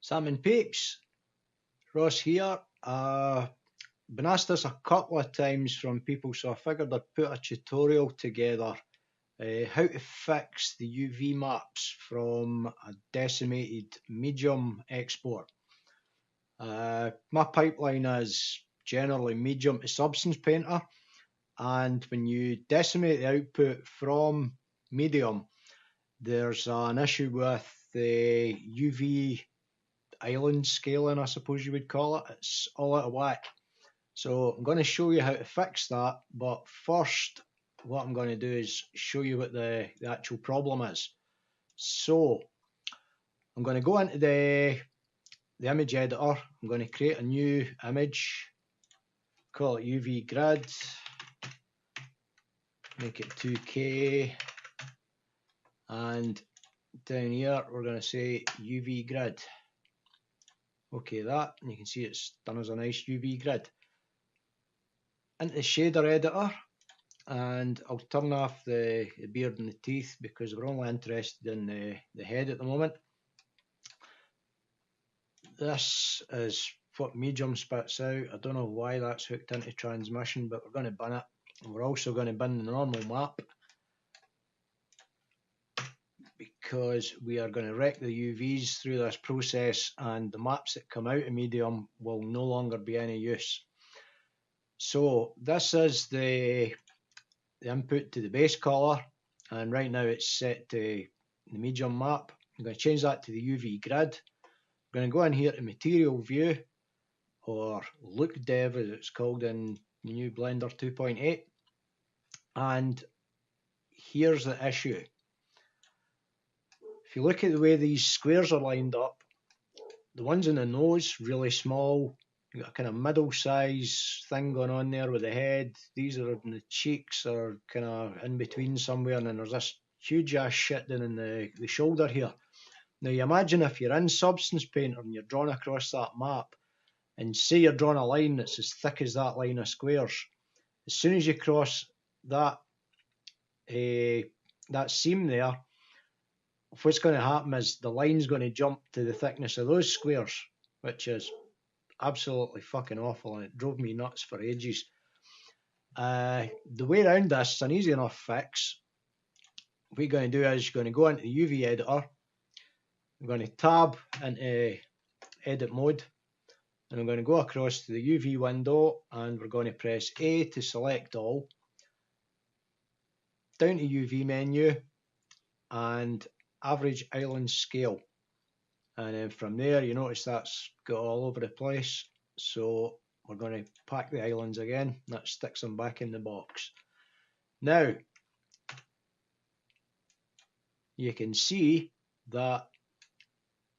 Salmon peeps, Ross here. Been asked this a couple of times from people, so I figured I'd put a tutorial together how to fix the UV maps from a decimated medium export. My pipeline is generally medium to substance painter, and when you decimate the output from medium, there's an issue with the UV island scaling, I suppose you would call it. It's all out of whack. So I'm going to show you how to fix that, but first what I'm going to do is show you what the actual problem is. So I'm going to go into the image editor. I'm going to create a new image, call it UV grid, make it 2K, and down here we're going to say UV grid. Okay, that, and you can see it's done as a nice UV grid. Into the shader editor, and I'll turn off the beard and the teeth because we're only interested in the head at the moment. This is what medium spits out. I don't know why that's hooked into transmission, but we're going to bin it. We're also going to bin the normal map because we are going to wreck the UVs through this process, and the maps that come out of medium will no longer be any use. So this is the input to the base color, and right now it's set to the medium map. I'm going to change that to the UV grid. I'm going to go in here to material view, or look dev as it's called in the new Blender 2.8, and here's the issue. If you look at the way these squares are lined up, the ones in the nose really small. You've got a kind of middle size thing going on there with the head. These are in the cheeks, or kind of in between somewhere, and then there's this huge ass shit down in the shoulder here. Now you imagine if you're in Substance Painter and you're drawing across that map, and say you're drawing a line that's as thick as that line of squares, as soon as you cross that seam there, what's going to happen is the line's going to jump to the thickness of those squares, which is absolutely fucking awful, and it drove me nuts for ages. The way around this is an easy enough fix. What we're going to do is you're going to go into the UV editor. I'm going to tab into edit mode, and I'm going to go across to the UV window, and we're going to press A to select all, down to UV menu, and average island scale. And then from there, you notice that's got all over the place. So we're going to pack the islands again. That sticks them back in the box. Now, you can see that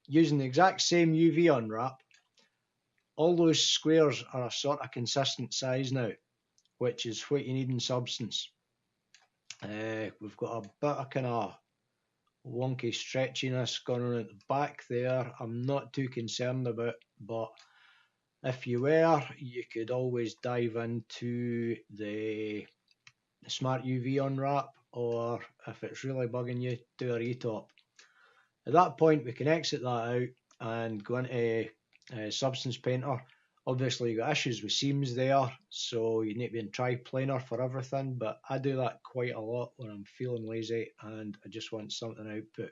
using the exact same UV unwrap, all those squares are a sort of consistent size now, which is what you need in Substance. We've got a bit of kind of wonky stretchiness going on at the back there. I'm not too concerned about, but if you were, you could always dive into the Smart UV unwrap, or if it's really bugging you, do a retop. At that point we can exit that out and go into Substance Painter. Obviously you've got issues with seams there, so you need to be in triplanar for everything, but I do that quite a lot when I'm feeling lazy and I just want something output.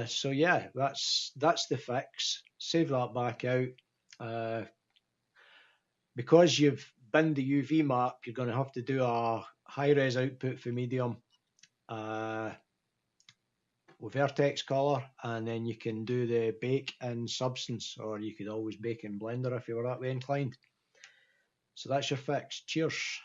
So yeah, that's the fix. Save that back out. Because you've binned the UV map, you're going to have to do a high-res output for medium with vertex color, and then you can do the bake in Substance, or you could always bake in Blender if you were that way inclined. So that's your fix. Cheers.